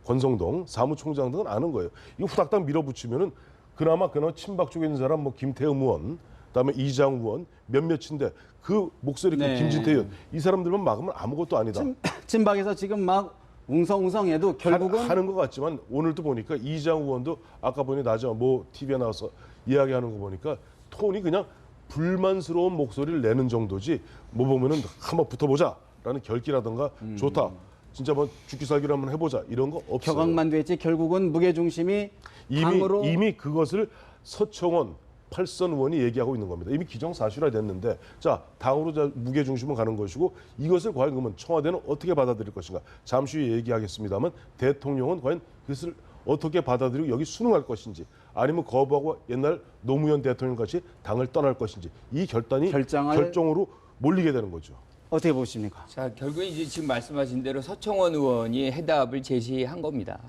권성동 사무총장 등은 아는 거예요. 이거 후닥닥 밀어붙이면은 그나마 친박 쪽에 있는 사람 뭐 김태흠 의원, 그다음에 이장 의원 몇몇인데 그 목소리 김진태 의원 이 사람들만 막으면 아무것도 아니다. 친박에서 지금 막 웅성웅성해도 결국은 하는 것 같지만 오늘도 보니까 이장 의원도 아까 보니 낮에 뭐 TV에 나와서 이야기하는 거 보니까 톤이 그냥 불만스러운 목소리를 내는 정도지 뭐 보면은 한번 붙어보자라는 결기라든가 좋다. 진짜 뭐 죽기 살기를 한번 해보자 이런 거 없어요. 격앙만 됐지 결국은 무게중심이 당으로 이미 그것을 서청원 8선 의원이 얘기하고 있는 겁니다. 이미 기정사실화 됐는데 자 당으로 무게중심을 가는 것이고 이것을 과연 그러면 청와대는 어떻게 받아들일 것인가 잠시 후에 얘기하겠습니다만 대통령은 과연 그것을 어떻게 받아들이고 여기 순응할 것인지 아니면 거부하고 옛날 노무현 대통령 같이 당을 떠날 것인지 이 결정으로 몰리게 되는 거죠. 어떻게 보십니까? 자, 결국은 이제 지금 말씀하신 대로 서청원 의원이 해답을 제시한 겁니다.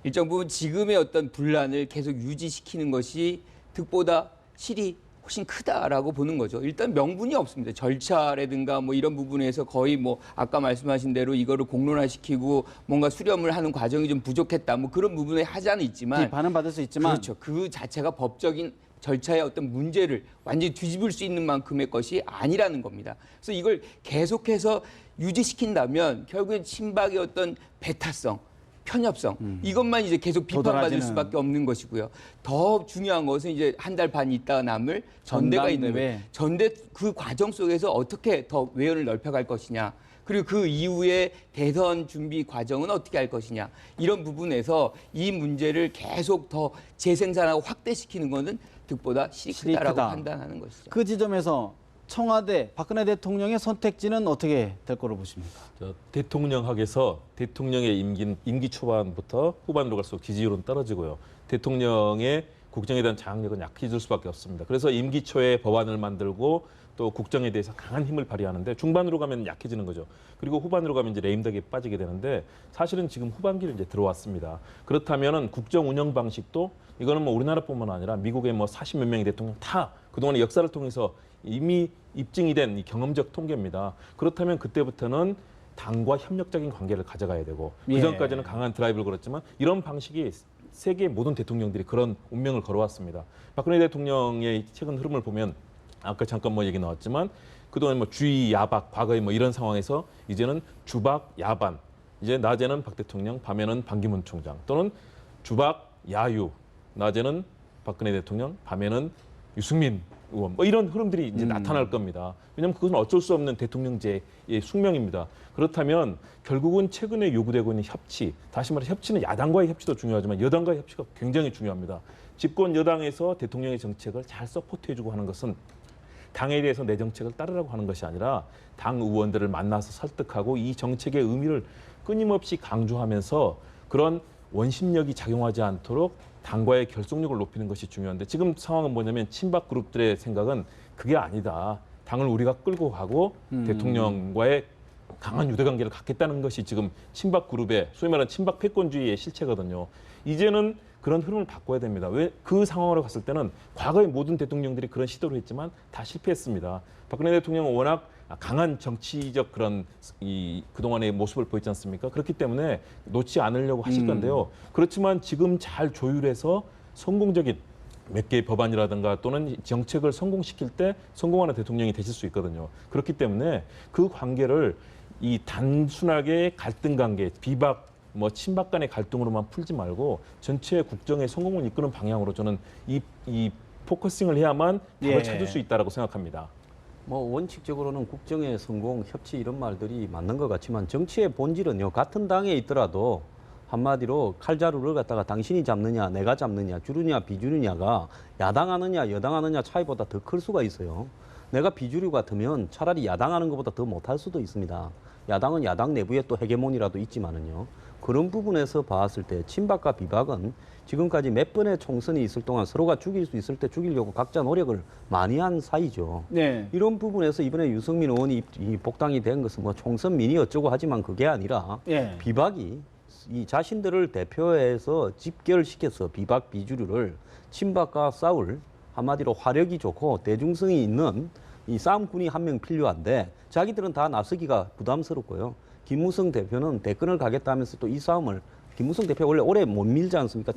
일정 부분 지금의 어떤 분란을 계속 유지시키는 것이 득보다 실이 훨씬 크다라고 보는 거죠. 일단 명분이 없습니다. 절차라든가 뭐 이런 부분에서 거의 뭐 아까 말씀하신 대로 이거를 공론화시키고 뭔가 수렴을 하는 과정이 좀 부족했다. 뭐 그런 부분에 하자는 있지만 비판은 받을 수 있지만 그렇죠. 그 자체가 법적인 절차의 어떤 문제를 완전히 뒤집을 수 있는 만큼의 것이 아니라는 겁니다. 그래서 이걸 계속해서 유지시킨다면 결국엔 친박의 어떤 배타성, 편협성 이것만 이제 계속 비판받을 수밖에 없는 것이고요. 더 중요한 것은 이제 한 달 반 있다가 남을 전대가 있는 거예요. 전대 그 과정 속에서 어떻게 더 외연을 넓혀갈 것이냐. 그리고 그 이후에 대선 준비 과정은 어떻게 할 것이냐. 이런 부분에서 이 문제를 계속 더 재생산하고 확대시키는 것은 득보다 실이 크다라고 판단하는 것이죠. 그 지점에서 청와대 박근혜 대통령의 선택지는 어떻게 될 거로 보십니까? 대통령학에서 대통령의 임기 초반부터 후반으로 갈수록 지지율은 떨어지고요. 대통령의 국정에 대한 장악력은 약해질 수밖에 없습니다. 그래서 임기 초에 법안을 만들고 또 국정에 대해서 강한 힘을 발휘하는데 중반으로 가면 약해지는 거죠. 그리고 후반으로 가면 이제 레임덕에 빠지게 되는데 사실은 지금 후반기를 이제 들어왔습니다. 그렇다면은 국정 운영 방식도 이거는 뭐 우리나라뿐만 아니라 미국의 뭐 40몇 명의 대통령 다 그동안의 역사를 통해서 이미 입증이 된 이 경험적 통계입니다. 그렇다면 그때부터는 당과 협력적인 관계를 가져가야 되고 그전까지는 강한 드라이브를 걸었지만 이런 방식이 세계 모든 대통령들이 그런 운명을 걸어왔습니다. 박근혜 대통령의 최근 흐름을 보면 아까 잠깐 뭐 얘기 나왔지만 그동안 뭐 주의 야박 과거에 뭐 이런 상황에서 이제는 주박 야반 이제 낮에는 박 대통령 밤에는 반기문 총장 또는 주박 야유 낮에는 박근혜 대통령 밤에는 유승민 의원 뭐 이런 흐름들이 이제 나타날 겁니다. 왜냐하면 그것은 어쩔 수 없는 대통령제의 숙명입니다. 그렇다면 결국은 최근에 요구되고 있는 협치, 다시 말해 협치는 야당과의 협치도 중요하지만 여당과의 협치가 굉장히 중요합니다. 집권 여당에서 대통령의 정책을 잘 서포트해주고 하는 것은 당에 대해서 내 정책을 따르라고 하는 것이 아니라 당 의원들을 만나서 설득하고 이 정책의 의미를 끊임없이 강조하면서 그런 원심력이 작용하지 않도록 당과의 결속력을 높이는 것이 중요한데 지금 상황은 뭐냐면 친박 그룹들의 생각은 그게 아니다. 당을 우리가 끌고 가고 대통령과의 강한 유대관계를 갖겠다는 것이 지금 친박 그룹의 소위 말하는 친박 패권주의의 실체거든요. 이제는 그런 흐름을 바꿔야 됩니다. 왜? 그 상황으로 갔을 때는 과거의 모든 대통령들이 그런 시도를 했지만 다 실패했습니다. 박근혜 대통령은 워낙 강한 정치적 그런 그동안의 모습을 보였지 않습니까? 그렇기 때문에 놓지 않으려고 하실 건데요. 그렇지만 지금 잘 조율해서 성공적인 몇 개의 법안이라든가 또는 정책을 성공시킬 때 성공하는 대통령이 되실 수 있거든요. 그렇기 때문에 그 관계를 이 단순하게 갈등 관계, 비박, 뭐 친박 간의 갈등으로만 풀지 말고 전체 국정의 성공을 이끄는 방향으로 저는 이 포커싱을 해야만 답을 찾을 수 있다라고 생각합니다. 뭐 원칙적으로는 국정의 성공, 협치 이런 말들이 맞는 것 같지만 정치의 본질은요. 같은 당에 있더라도 한마디로 칼자루를 갖다가 당신이 잡느냐 내가 잡느냐 주류냐 비주류냐가 야당하느냐 여당하느냐 차이보다 더 클 수가 있어요. 내가 비주류 같으면 차라리 야당하는 것보다 더 못할 수도 있습니다. 야당은 야당 내부에 또 헤게모니라도 있지만은요. 그런 부분에서 봤을 때 친박과 비박은 지금까지 몇 번의 총선이 있을 동안 서로가 죽일 수 있을 때 죽이려고 각자 노력을 많이 한 사이죠. 네. 이런 부분에서 이번에 유승민 의원이 이 복당이 된 것은 뭐 총선 민이 어쩌고 하지만 그게 아니라 비박이 이 자신들을 대표해서 집결시켜서 비박 비주류를 친박과 싸울 한마디로 화력이 좋고 대중성이 있는 이 싸움꾼이 한 명 필요한데 자기들은 다 나서기가 부담스럽고요. 김무성 대표는 대권을 가겠다면서 또 이 싸움을 김무성 대표 원래 오래 못 밀지 않습니까?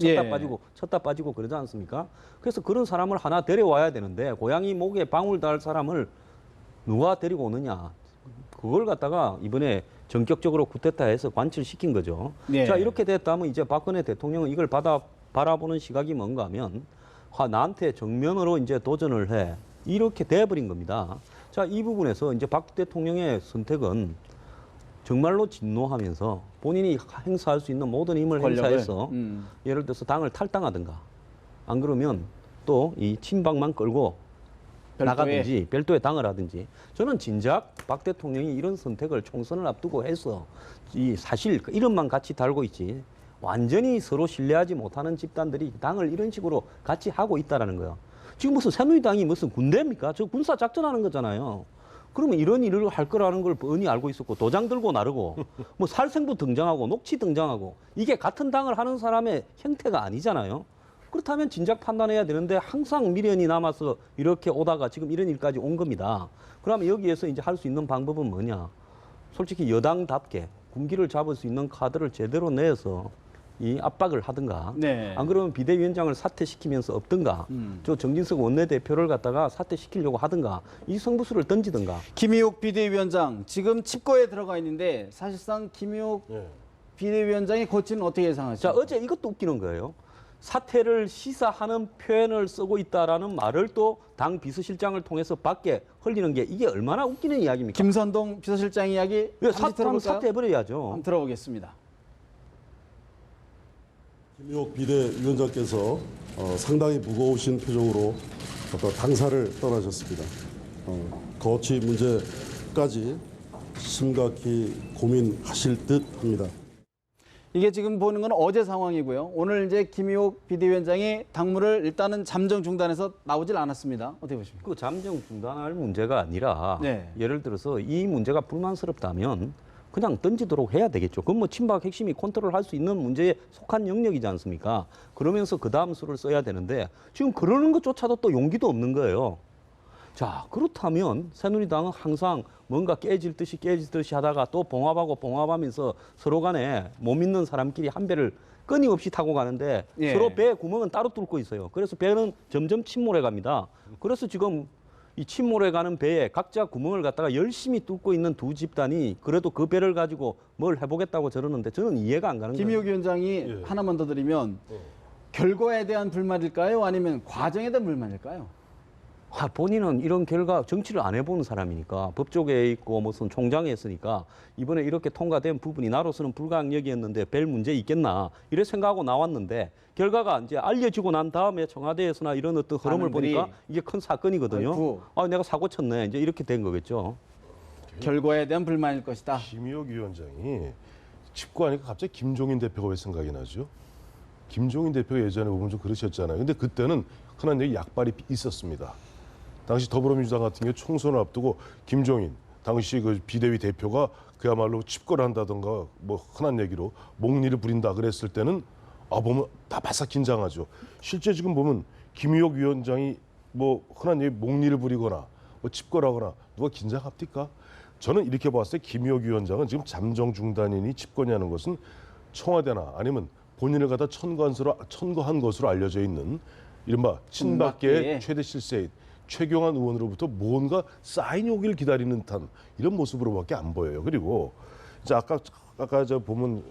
쳤다 빠지고 그러지 않습니까? 그래서 그런 사람을 하나 데려와야 되는데 고양이 목에 방울 달 사람을 누가 데리고 오느냐? 그걸 갖다가 이번에 전격적으로 쿠데타해서 관철시킨 거죠. 자 이렇게 됐다면 이제 박근혜 대통령은 이걸 바라보는 시각이 뭔가 하면 나한테 정면으로 이제 도전을 해. 이렇게 돼버린 겁니다. 자, 이 부분에서 이제 박 대통령의 선택은 정말로 진노하면서 본인이 행사할 수 있는 모든 힘을 행사해서 예를 들어서 당을 탈당하든가 안 그러면 또 이 친박만 끌고 나가든지 별도의 당을 하든지 저는 진작 박 대통령이 이런 선택을 총선을 앞두고 해서 이 사실 이름만 같이 달고 있지 완전히 서로 신뢰하지 못하는 집단들이 당을 이런 식으로 같이 하고 있다라는 거예요. 지금 무슨 새누리당이 무슨 군대입니까? 저 군사 작전하는 거잖아요. 그러면 이런 일을 할 거라는 걸 뻔히 알고 있었고 도장 들고 나르고 뭐 살생부 등장하고 녹취 등장하고 이게 같은 당을 하는 사람의 형태가 아니잖아요. 그렇다면 진작 판단해야 되는데 항상 미련이 남아서 이렇게 오다가 지금 이런 일까지 온 겁니다. 그러면 여기에서 이제 할 수 있는 방법은 뭐냐? 솔직히 여당답게 군기를 잡을 수 있는 카드를 제대로 내서 이 압박을 하든가 안 그러면 비대위원장을 사퇴시키면서 없든가 저 정진석 원내대표를 갖다가 사퇴시키려고 하든가 이 승부수를 던지든가. 김의욱 비대위원장 지금 칩거에 들어가 있는데 사실상 김의욱 비대위원장의 거취는 어떻게 예상하시죠? 자 어제 이것도 웃기는 거예요. 사퇴를 시사하는 표현을 쓰고 있다라는 말을 또 당 비서실장을 통해서 밖에 흘리는 게 이게 얼마나 웃기는 이야기입니까? 김선동 비서실장 이야기 사퇴해버려야죠. 한번 들어보겠습니다. 김의욱 비대위원장께서 상당히 무거우신 표정으로 당사를 떠나셨습니다. 거취 문제까지 심각히 고민하실 듯합니다. 이게 지금 보는 건 어제 상황이고요. 오늘 이제 김의욱 비대위원장이 당무를 일단은 잠정 중단해서 나오질 않았습니다. 어떻게 보십니까? 그 잠정 중단할 문제가 아니라 예를 들어서 이 문제가 불만스럽다면 그냥 던지도록 해야 되겠죠. 그건 뭐 친박 핵심이 컨트롤할 수 있는 문제에 속한 영역이지 않습니까? 그러면서 그 다음 수를 써야 되는데 지금 그러는 것조차도 또 용기도 없는 거예요. 자, 그렇다면 새누리당은 항상 뭔가 깨질 듯이 하다가 또 봉합하면서 서로 간에 못 믿는 사람끼리 한 배를 끊임없이 타고 가는데 예. 서로 배 구멍은 따로 뚫고 있어요. 그래서 배는 점점 침몰해 갑니다. 그래서 지금 이 침몰해 가는 배에 각자 구멍을 갖다가 열심히 뚫고 있는 두 집단이 그래도 그 배를 가지고 뭘 해보겠다고 저러는데 저는 이해가 안 가는 거예요. 김희욱 위원장이 하나만 더 드리면 결과에 대한 불만일까요? 아니면 과정에 대한 불만일까요? 본인은 이런 결과 정치를 안 해보는 사람이니까 법조계에 있고 무슨 총장에 있으니까 이번에 이렇게 통과된 부분이 나로서는 불가항력이었는데 별 문제 있겠나 이래 생각하고 나왔는데 결과가 이제 알려지고 난 다음에 청와대에서나 이런 어떤 흐름을 반응들이 보니까 이게 큰 사건이거든요. 아이고. 내가 사고 쳤네 이제 이렇게 된 거겠죠. 결과에 대한 불만일 것이다. 김희욱 위원장이 집권하니까 갑자기 김종인 대표가 왜 생각이 나죠? 김종인 대표가 예전에 보면 좀 그러셨잖아요. 근데 그때는 흔한 얘기 약발이 있었습니다. 당시 더불어민주당 같은 경우 총선을 앞두고 김종인 당시 그 비대위 대표가 그야말로 집권한다던가 뭐 흔한 얘기로 목리를 부린다 그랬을 때는 보면 다 바싹 긴장하죠. 실제 지금 보면 김희욱 위원장이 뭐 흔한 얘기 목리를 부리거나 뭐 집권하거나 누가 긴장합니까? 저는 이렇게 봤을 때 김희욱 위원장은 지금 잠정 중단이니 집권이라는 것은 청와대나 아니면 본인을 갖다 천거한 것으로 알려져 있는 이른바 친박계의 최대 실세인 최경환 의원으로부터 뭔가 사인이 오길 기다리는 듯한 이런 모습으로밖에 안 보여요. 그리고 이제 아까 저 보면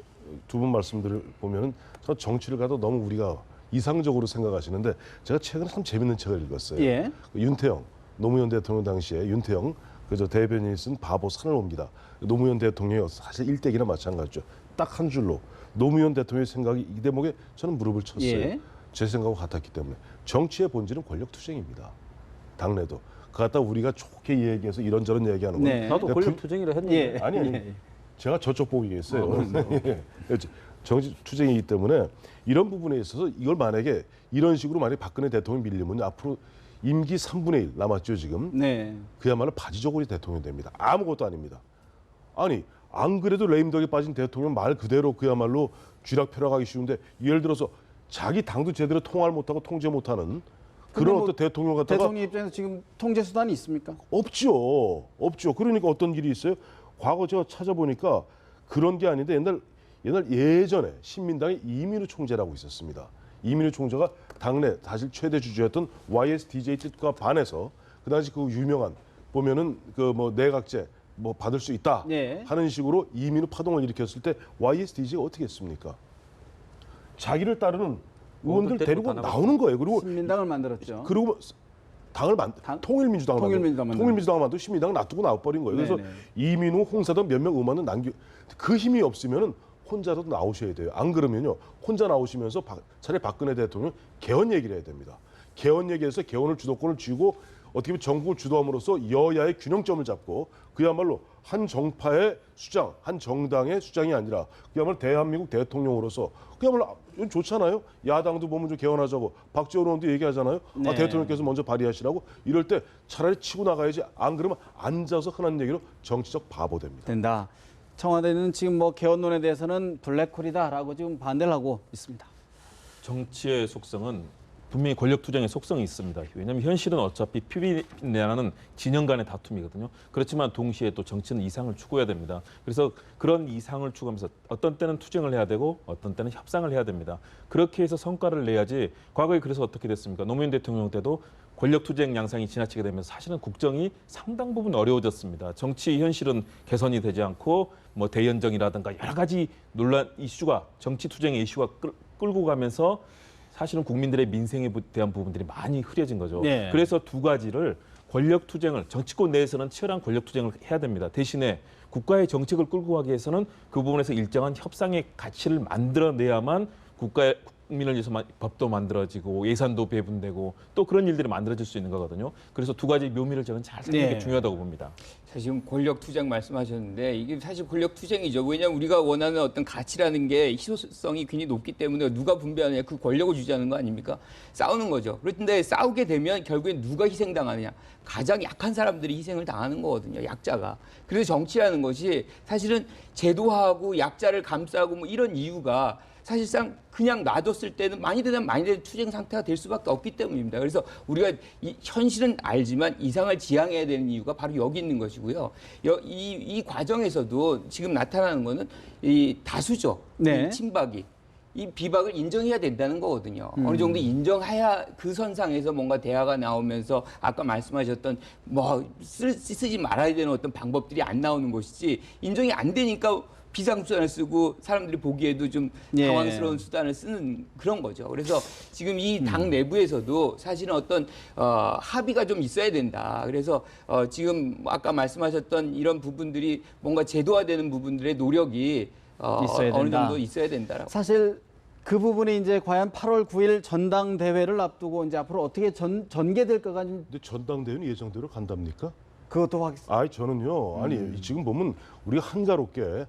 두 분 말씀들을 보면은 저 정치를 가도 너무 우리가 이상적으로 생각하시는데 제가 최근에 참 재밌는 책을 읽었어요. 예. 윤태영 노무현 대통령 당시에 윤태영 그저 대변인이 쓴 바보 산을 옵니다. 노무현 대통령이 사실 일대기나 마찬가지죠. 딱 한 줄로 노무현 대통령의 생각이 이 대목에 저는 무릎을 쳤어요. 예. 제 생각과 같았기 때문에 정치의 본질은 권력투쟁입니다. 당내도 그 갖다 우리가 좋게 얘기해서 이런저런 얘기하는 건 네. 나도 권력투쟁이라 했는데. 예. 아니 예. 제가 저쪽 보고 얘기했어요. 정치 투쟁이기 때문에 이런 부분에 있어서 이걸 만약에 이런 식으로 만약에 박근혜 대통령이 밀리면 앞으로 임기 3분의 1 남았죠 지금. 네. 그야말로 바지저고리 대통령이 됩니다. 아무것도 아닙니다. 아니 안 그래도 레임덕에 빠진 대통령 말 그대로 그야말로 쥐락펴락하기 쉬운데 예를 들어서 자기 당도 제대로 통화를 못하고 통제 못하는 그런 뭐 어떤 대통령 같다가 대통령 입장에서 지금 통제 수단이 있습니까? 없죠. 그러니까 어떤 일이 있어요? 과거 제가 찾아보니까 그런 게 아닌데 예전에 신민당의 이민우 총재라고 있었습니다. 이민우 총재가 당내 사실 최대 주주였던 YSDJ 뜻과 반해서 그 당시 그 유명한 보면은 그 뭐 내각제 뭐 받을 수 있다 네. 하는 식으로 이민우 파동을 일으켰을 때 YSDJ가 어떻게 했습니까? 자기를 따르는 의원들 데리고 나오는 거예요. 그리고 신민당을 만들었죠. 그리고 통일민주당을 만들고 신민당을 놔두고 나와버린 거예요. 그래서 네네. 이민우, 홍사덕 몇 명 의원은 그 힘이 없으면은 혼자라도 나오셔야 돼요. 안 그러면요 혼자 나오시면서 차라리 박근혜 대통령 개헌 얘기를 해야 됩니다. 개헌 얘기해서 개헌을 주도권을 쥐고 어떻게 보면 정국을 주도함으로써 여야의 균형점을 잡고 그야말로 한 정파의 수장, 한 정당의 수장이 아니라 그야말로 대한민국 대통령으로서 그야말로 좋잖아요. 야당도 보면 좀 개헌하자고 박지원 의원도 얘기하잖아요. 네. 대통령께서 먼저 발의하시라고 이럴 때 차라리 치고 나가야지 안 그러면 앉아서 흔한 얘기로 정치적 바보 됩니다. 된다. 청와대는 지금 뭐 개헌론에 대해서는 블랙홀이다라고 지금 반대를 하고 있습니다. 정치의 속성은 분명히 권력투쟁의 속성이 있습니다. 왜냐하면 현실은 어차피 PB내라는 진영 간의 다툼이거든요. 그렇지만 동시에 또 정치는 이상을 추구해야 됩니다. 그래서 그런 이상을 추구하면서 어떤 때는 투쟁을 해야 되고 어떤 때는 협상을 해야 됩니다. 그렇게 해서 성과를 내야지. 과거에 그래서 어떻게 됐습니까? 노무현 대통령 때도 권력투쟁 양상이 지나치게 되면서 사실은 국정이 상당 부분 어려워졌습니다. 정치 현실은 개선이 되지 않고 뭐 대연정이라든가 여러 가지 논란 이슈가 정치투쟁의 이슈가 끌고 가면서 사실은 국민들의 민생에 대한 부분들이 많이 흐려진 거죠. 네. 그래서 두 가지를 권력투쟁을 정치권 내에서는 치열한 권력투쟁을 해야 됩니다. 대신에 국가의 정책을 끌고 가기 위해서는 그 부분에서 일정한 협상의 가치를 만들어내야만 국민을 위해서 법도 만들어지고 예산도 배분되고 또 그런 일들이 만들어질 수 있는 거거든요. 그래서 두 가지 묘미를 저는 잘 살리는 게 중요하다고 봅니다. 사실 지금 권력 투쟁 말씀하셨는데 이게 사실 권력 투쟁이죠. 왜냐하면 우리가 원하는 어떤 가치라는 게 희소성이 굉장히 높기 때문에 누가 분배하느냐 그 권력을 유지하는 거 아닙니까? 싸우는 거죠. 그런데 싸우게 되면 결국엔 누가 희생당하느냐. 가장 약한 사람들이 희생을 당하는 거거든요. 약자가. 그래서 정치라는 것이 사실은 제도화하고 약자를 감싸고 뭐 이런 이유가 사실상 그냥 놔뒀을 때는 많이 되면 많이 되는 투쟁 상태가 될 수밖에 없기 때문입니다. 그래서 우리가 이 현실은 알지만 이상을 지향해야 되는 이유가 바로 여기 있는 것이고요. 이 과정에서도 지금 나타나는 거는 이 다수죠. 네. 이 친박이. 이 비박을 인정해야 된다는 거거든요. 어느 정도 인정해야 그 선상에서 뭔가 대화가 나오면서 아까 말씀하셨던 뭐 쓰지 말아야 되는 어떤 방법들이 안 나오는 것이지 인정이 안 되니까 비상수단을 쓰고 사람들이 보기에도 좀 당황스러운 수단을 쓰는 그런 거죠. 그래서 지금 이 당 내부에서도 사실은 어떤 합의가 좀 있어야 된다. 그래서 지금 아까 말씀하셨던 이런 부분들이 뭔가 제도화되는 부분들의 노력이 있어야 된다. 어느 정도 있어야 된다라고. 사실 그 부분이 이제 과연 8월 9일 전당대회를 앞두고 이제 앞으로 어떻게 전개될 거가 좀 근데 전당대회는 예정대로 간답니까? 그것도 아니 저는요. 아니 지금 보면 우리가 한가롭게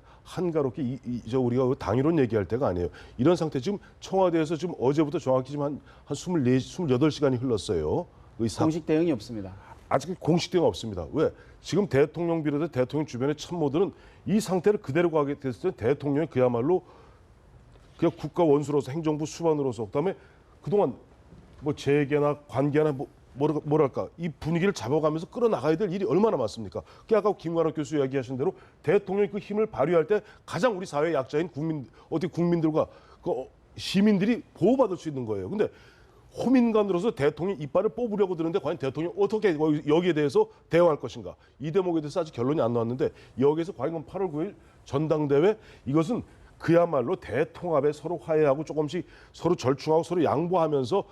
우리가 당이론 얘기할 때가 아니에요. 이런 상태 지금 청와대에서 지금 어제부터 정확히 지금 한 28시간이 흘렀어요. 공식 대응이 없습니다. 아직 공식 대응 없습니다. 왜? 지금 대통령 비롯해 대통령 주변의 참모들은 이 상태를 그대로 가게 됐을 때 대통령이 그야말로 그냥 국가 원수로서 행정부 수반으로서 그다음에 그동안 뭐 재계나 관계나 뭐랄까 이 분위기를 잡아가면서 끌어나가야 될 일이 얼마나 많습니까? 그 아까 김관옥 교수 이야기하신 대로 대통령이 그 힘을 발휘할 때 가장 우리 사회 약자인 국민들과 그 시민들이 보호받을 수 있는 거예요. 근데 호민관으로서 대통령 이빨을 뽑으려고 드는데 과연 대통령이 어떻게 여기에 대해서 대응할 것인가? 이 대목에 대해서 아직 결론이 안 나왔는데 여기에서 과연 8월 9일 전당대회 이것은 그야말로 대통합에 서로 화해하고 조금씩 서로 절충하고 서로 양보하면서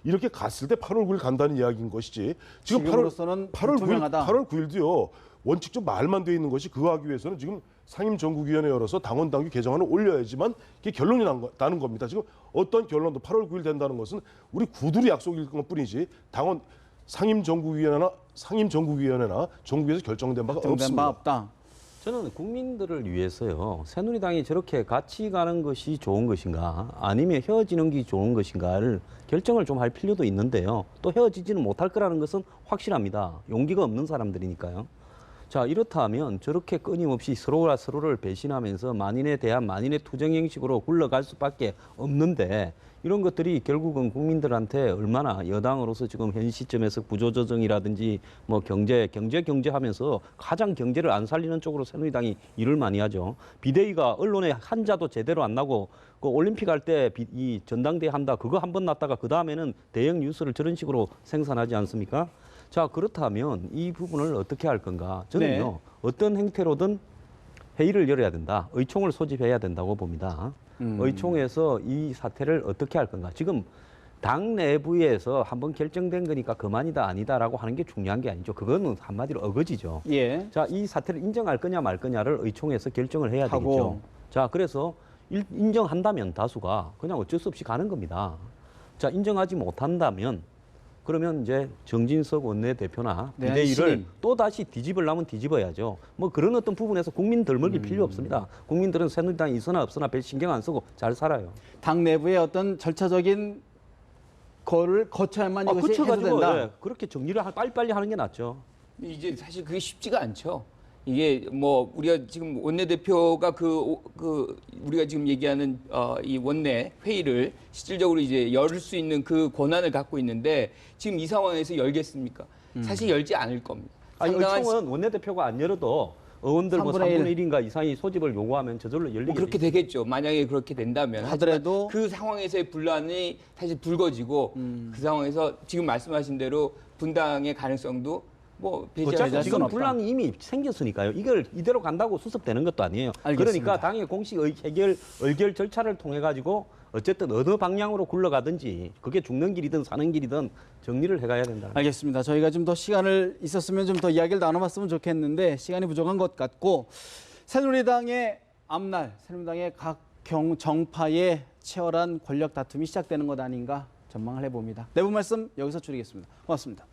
이렇게 갔을 때 8월 9일 간다는 이야기인 것이지. 지금 8월 9일도요. 원칙적 말만 돼 있는 것이 그거 하기 위해서는 지금 상임정국위원회 열어서 당원당규 개정안을 올려야지만 이게 결론이 나는 겁니다. 지금 어떤 결론도 8월 9일 된다는 것은 우리 구두리 약속일 것뿐이지 당원 상임정국위원회나 정국에서 결정된 바가 없습니다. 없다. 저는 국민들을 위해서요. 새누리당이 저렇게 같이 가는 것이 좋은 것인가 아니면 헤어지는 게 좋은 것인가를 결정을 좀 할 필요도 있는데요. 또 헤어지지는 못할 거라는 것은 확실합니다. 용기가 없는 사람들이니까요. 자, 이렇다면 저렇게 끊임없이 서로가 서로를 배신하면서 만인에 대한 만인의 투쟁 형식으로 굴러갈 수밖에 없는데 이런 것들이 결국은 국민들한테 얼마나 여당으로서 지금 현 시점에서 구조조정이라든지 뭐 경제 하면서 가장 경제를 안 살리는 쪽으로 새누리당이 일을 많이 하죠. 비대위가 언론에 한자도 제대로 안 나고 그 올림픽 할 때 이 전당대회 한다 그거 한 번 났다가 그 다음에는 대형 뉴스를 저런 식으로 생산하지 않습니까? 자, 그렇다면 이 부분을 어떻게 할 건가? 저는요. 어떤 행태로든 회의를 열어야 된다. 의총을 소집해야 된다고 봅니다. 의총에서 이 사태를 어떻게 할 건가? 지금 당 내부에서 한번 결정된 거니까 그만이다 아니다라고 하는 게 중요한 게 아니죠. 그거는 한마디로 어거지죠. 예. 자, 이 사태를 인정할 거냐 말 거냐를 의총에서 결정을 해야 되겠죠. 자, 그래서 인정한다면 다수가 그냥 어쩔 수 없이 가는 겁니다. 자, 인정하지 못한다면 그러면 이제 정진석 원내대표나 비대위를 또 다시 뒤집으려면 뒤집어야죠. 뭐 그런 어떤 부분에서 국민 덜 먹일 필요 없습니다. 국민들은 새누리당이 있으나 없으나 별 신경 안 쓰고 잘 살아요. 당 내부의 어떤 절차적인 거를 거쳐야만 이것이 해소된다. 네, 그렇게 정리를 빨리빨리 하는 게 낫죠. 이제 사실 그게 쉽지가 않죠. 이게 뭐 우리가 지금 원내대표가 우리가 지금 얘기하는 이 원내 회의를 실질적으로 이제 열 수 있는 그 권한을 갖고 있는데 지금 이 상황에서 열겠습니까? 사실 열지 않을 겁니다. 아니, 의총은 원내대표가 안 열어도 의원들 3분의 1인가 이상이 소집을 요구하면 저절로 열리겠죠. 그렇게 되겠죠. 만약에 그렇게 된다면 하더라도 그 상황에서의 분란이 사실 불거지고 그 상황에서 지금 말씀하신 대로 분당의 가능성도 뭐 어차피 지금 분란이 이미 생겼으니까요. 이걸 이대로 간다고 수습되는 것도 아니에요. 알겠습니다. 그러니까 당의 공식 의결 절차를 통해 가지고 어쨌든 어느 방향으로 굴러가든지 그게 죽는 길이든 사는 길이든 정리를 해가야 된다. 알겠습니다. 저희가 좀 더 시간을 있었으면 좀 더 이야기를 나눠봤으면 좋겠는데 시간이 부족한 것 같고 새누리당의 앞날, 새누리당의 각 정파의 치열한 권력 다툼이 시작되는 것 아닌가 전망을 해봅니다. 내부 말씀 여기서 줄이겠습니다. 고맙습니다.